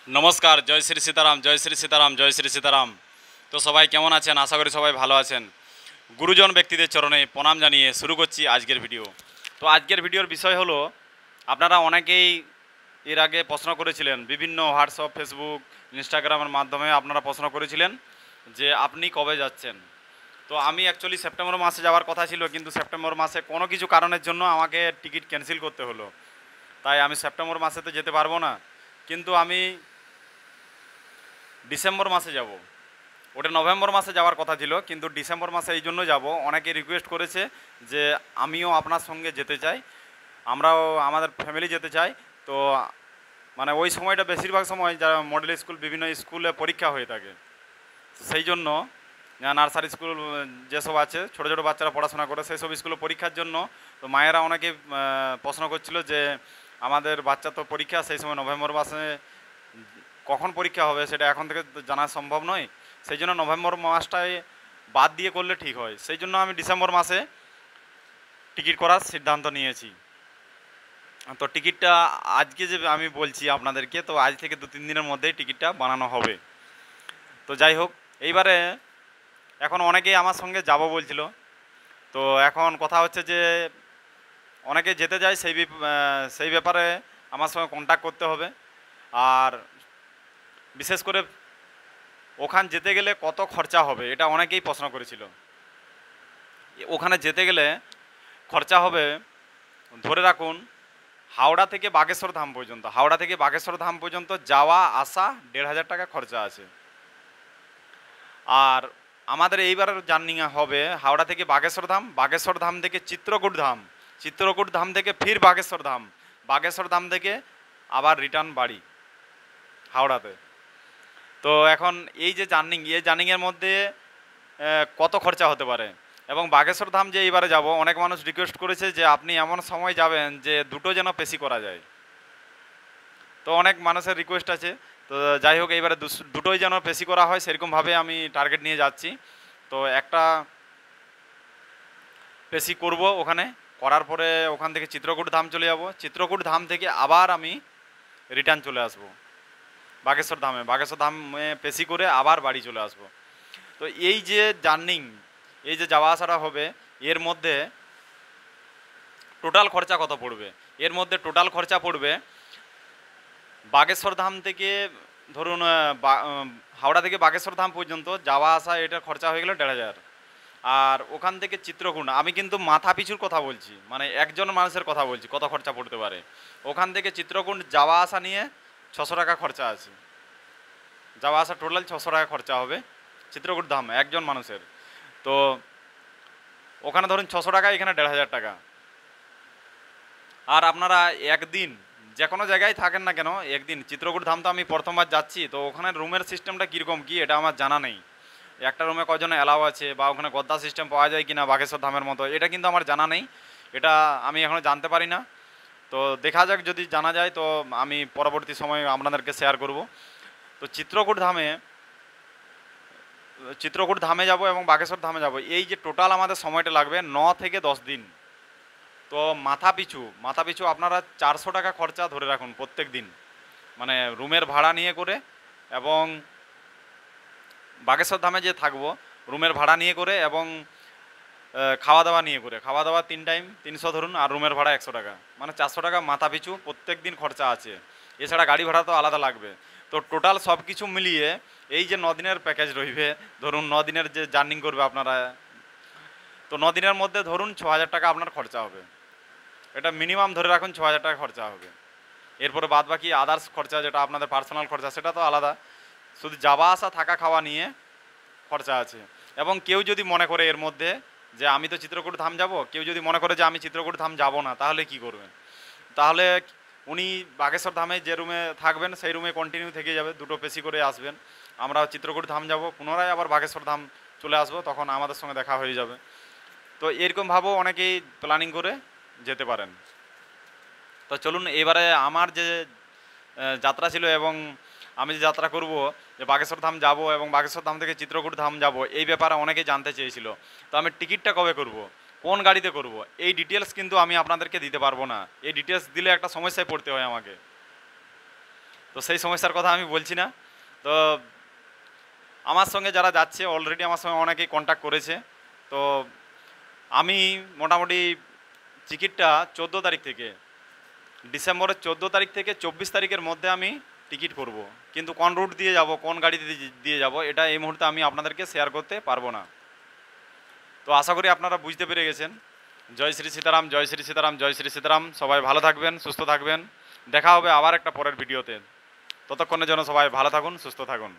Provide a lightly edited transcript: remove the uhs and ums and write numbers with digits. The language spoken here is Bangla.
নমস্কার, জয় শ্রী সীতারাম, জয় শ্রী সীতারাম, জয় শ্রী সীতারাম। তো সবাই কেমন আছেন? আশা করি সবাই ভালো আছেন। গুরুজন ব্যক্তিদের চরণে প্রণাম জানিয়ে শুরু করছি আজকের ভিডিও। তো আজকের ভিডিওর বিষয় হলো, আপনারা অনেকেই এর আগে প্রশ্ন করেছিলেন, বিভিন্ন হোয়াটসঅ্যাপ, ফেসবুক, ইনস্টাগ্রামের মাধ্যমে আপনারা প্রশ্ন করেছিলেন যে আপনি কবে যাচ্ছেন। তো আমি অ্যাকচুয়ালি সেপ্টেম্বর মাসে যাওয়ার কথা ছিল, কিন্তু সেপ্টেম্বর মাসে কোনো কিছু কারণের জন্য আমাকে টিকিট ক্যান্সেল করতে হলো। তাই আমি সেপ্টেম্বর মাসে তো যেতে পারবো না, কিন্তু আমি ডিসেম্বর মাসে যাব। ওটা নভেম্বর মাসে যাওয়ার কথা ছিল, কিন্তু ডিসেম্বর মাসে এই জন্য যাব, অনেকে রিকোয়েস্ট করেছে যে আমিও আপনার সঙ্গে যেতে চাই, আমরাও আমাদের ফ্যামিলি যেতে চাই। তো মানে ওই সময়টা বেশিরভাগ সময় যারা মডেল স্কুল, বিভিন্ন স্কুলে পরীক্ষা হয়ে থাকে, সেই জন্য নার্সারি স্কুল যেসব আছে, ছোটো ছোটো বাচ্চারা পড়াশোনা করে, সেই সব স্কুলে পরীক্ষার জন্য। তো মায়েরা অনেকে প্রশ্ন করছিল যে আমাদের বাচ্চা তো পরীক্ষা, সেই সময় নভেম্বর মাসে কখন পরীক্ষা হবে সেটা এখন থেকে জানা সম্ভব নয়। সেই জন্য নভেম্বর মাসটায় বাদ দিয়ে করলে ঠিক হয়। সেই জন্য আমি ডিসেম্বর মাসে টিকিট করার সিদ্ধান্ত নিয়েছি। তো টিকিটটা আজকে যে আমি বলছি আপনাদেরকে, তো আজ থেকে 2-3 দিনের মধ্যেই টিকিটটা বানানো হবে। তো যাই হোক, এইবারে এখন অনেকেই আমার সঙ্গে যাব বলছিল। তো এখন কথা হচ্ছে যে অনেকে যেতে যায়, সেই ব্যাপারে আমার সঙ্গে কন্ট্যাক্ট করতে হবে। আর বিশেষ করে ওখানে যেতে গেলে কত খরচা হবে, এটা অনেকেই প্রশ্ন করেছিল। ওখানে যেতে গেলে খরচা হবে, ধরে রাখুন, হাওড়া থেকে বাগেশ্বর ধাম পর্যন্ত, হাওড়া থেকে বাগেশ্বর ধাম পর্যন্ত যাওয়া আসা 1,500 টাকা খরচা আছে। আর আমাদের এইবারের জার্নি হবে হাওড়া থেকে বাগেশ্বর ধাম, বাগেশ্বর ধাম থেকে চিত্রকূট ধাম, চিত্রকূট ধাম থেকে ফির বাগেশ্বর ধাম, বাগেশ্বর ধাম থেকে আবার রিটার্ন বাড়ি হাওড়াতে। তো এখন এই যে জার্নিংয়ের মধ্যে কত খরচা হতে পারে, এবং বাগেশ্বর ধাম যে এইবারে যাব, অনেক মানুষ রিকোয়েস্ট করেছে যে আপনি এমন সময় যাবেন যে দুটো যেন পেশি করা যায়। তো অনেক মানুষের রিকোয়েস্ট আছে। তো যাই হোক, এইবারে দুটোই যেন পেশি করা হয় সেরকমভাবে আমি টার্গেট নিয়ে যাচ্ছি। তো একটা পেশি করব ওখানে, করার পরে ওখান থেকে চিত্রকূট ধাম চলে যাব, চিত্রকূট ধাম থেকে আবার আমি রিটার্ন চলে আসব বাগেশ্বর ধামে, বাগেশ্বর ধামে পেশি করে আবার বাড়ি চলে আসব। তো এই যে জার্নিং, এই যে যাওয়া আসাটা হবে, এর মধ্যে টোটাল খরচা কত পড়বে? এর মধ্যে টোটাল খরচা পড়বে বাগেশ্বর ধাম থেকে, ধরুন হাওড়া থেকে বাগেশ্বর ধাম পর্যন্ত যাওয়া আসা, এটা খরচা হয়ে গেল 1,500। আর ওখান থেকে চিত্রকূট, আমি কিন্তু মাথা পিছুর কথা বলছি, মানে একজন মানুষের কথা বলছি কত খরচা পড়তে পারে। ওখান থেকে চিত্রকূট যাওয়া আসা নিয়ে 600 টাকা খরচা আছে, যাওয়া আসা টোটাল 600 টাকা খরচা হবে চিত্রকূট ধাম একজন মানুষের। তো ওখানে ধরুন 600 টাকা, এখানে 1,500 টাকা। আর আপনারা একদিন যে কোনো জায়গায় থাকেন না কেন, একদিন চিত্রকূট ধাম তো আমি প্রথমবার যাচ্ছি, তো ওখানে রুমের সিস্টেমটা কীরকম কী এটা আমার জানা নেই। একটা রুমে কজন অ্যালাউ আছে, বা ওখানে গদ্দা সিস্টেম পাওয়া যায় কিনা বাগেশ্বর ধামের মতো, এটা কিন্তু আমার জানা নেই, এটা আমি এখনও জানতে পারি না। তো দেখা যাক, যদি জানা যায় তো আমি পরবর্তী সময়ে আপনাদেরকে শেয়ার করব। তো চিত্রকূট ধামে যাব এবং বাগেশ্বর ধামে যাব, এই যে টোটাল আমাদের সময়টা লাগবে 9 থেকে 10 দিন। তো মাথা পিছু আপনারা 400 টাকা খরচা ধরে রাখুন প্রত্যেক দিন, মানে রুমের ভাড়া নিয়ে করে, এবং বাগেশ্বর ধামে যে থাকবো রুমের ভাড়া নিয়ে করে, এবং খাওয়া দাওয়া নিয়ে করে, খাওয়া দাওয়া 3 টাইম 300 ধরুন, আর রুমের ভাড়া 100 টাকা, মানে 400 টাকা মাথা পিছু প্রত্যেক দিন খরচা আছে। এছাড়া গাড়ি ভাড়া তো আলাদা লাগবে। তো টোটাল সব কিছু মিলিয়ে এই যে 9 দিনের প্যাকেজ রইবে, ধরুন 9 দিনের যে জার্নিং করবে আপনারা, তো 9 দিনের মধ্যে ধরুন 6,000 টাকা আপনার খরচা হবে। এটা মিনিমাম ধরে রাখুন 6,000 টাকা খরচা হবে। এরপরে বাদ বাকি আদার্স খরচা, যেটা আপনাদের পার্সোনাল খরচা, সেটা তো আলাদা। শুধু যাওয়া আসা থাকা খাওয়া নিয়ে খরচা আছে। এবং কেউ যদি মনে করে এর মধ্যে যে আমি তো চিত্রকূট ধাম যাব, কেউ যদি মনে করে যে আমি চিত্রকূট ধাম যাব না, তাহলে কি করবেন? তাহলে উনি বাগেশ্বর ধামে যে রুমে থাকবেন সেই রুমে কন্টিনিউ থেকে যাবে, দুটো পেশি করে আসবেন। আমরা চিত্রকূট ধাম যাব, পুনরায় আবার বাগেশ্বর ধাম চলে আসবো, তখন আমাদের সঙ্গে দেখা হয়ে যাবে। তো এরকমভাবেও অনেকেই প্ল্যানিং করে যেতে পারেন। তো চলুন, এবারে আমার যে যাত্রা ছিল, এবং আমি যে যাত্রা করব, যে বাগেশ্বর ধাম যাব এবং বাগেশ্বর ধাম থেকে চিত্রকূট ধাম যাব, এই ব্যাপারে অনেকেই জানতে চেয়েছিল। তো আমি টিকিটটা কবে করব, কোন গাড়িতে করব, এই ডিটেলস কিন্তু আমি আপনাদেরকে দিতে পারবো না। এই ডিটেলস দিলে একটা সমস্যায় পড়তে হয় আমাকে। তো সেই সমস্যার কথা আমি বলছি না। তো আমার সঙ্গে যারা যাচ্ছে অলরেডি আমার সঙ্গে অনেকেই কন্ট্যাক্ট করেছে। তো আমি মোটামুটি টিকিটটা 14 তারিখ থেকে, ডিসেম্বরের 14 তারিখ থেকে 24 তারিখের মধ্যে আমি টিকিট করব। কিন্তু কোন রুট দিয়ে যাব, কোন গাড়ি দিয়ে যাব, এটা এই মুহূর্তে আমি আপনাদেরকে শেয়ার করতে পারবো না। তো আশা করি আপনারা বুঝতে পেরে গেছেন। জয় শ্রী সীতারাম, জয় শ্রী সীতারাম, জয় শ্রী সীতারাম। সবাই ভালো থাকবেন, সুস্থ থাকবেন। দেখা হবে আবার একটা পরের ভিডিওতে। ততক্ষণের জন্য সবাই ভালো থাকুন, সুস্থ থাকুন।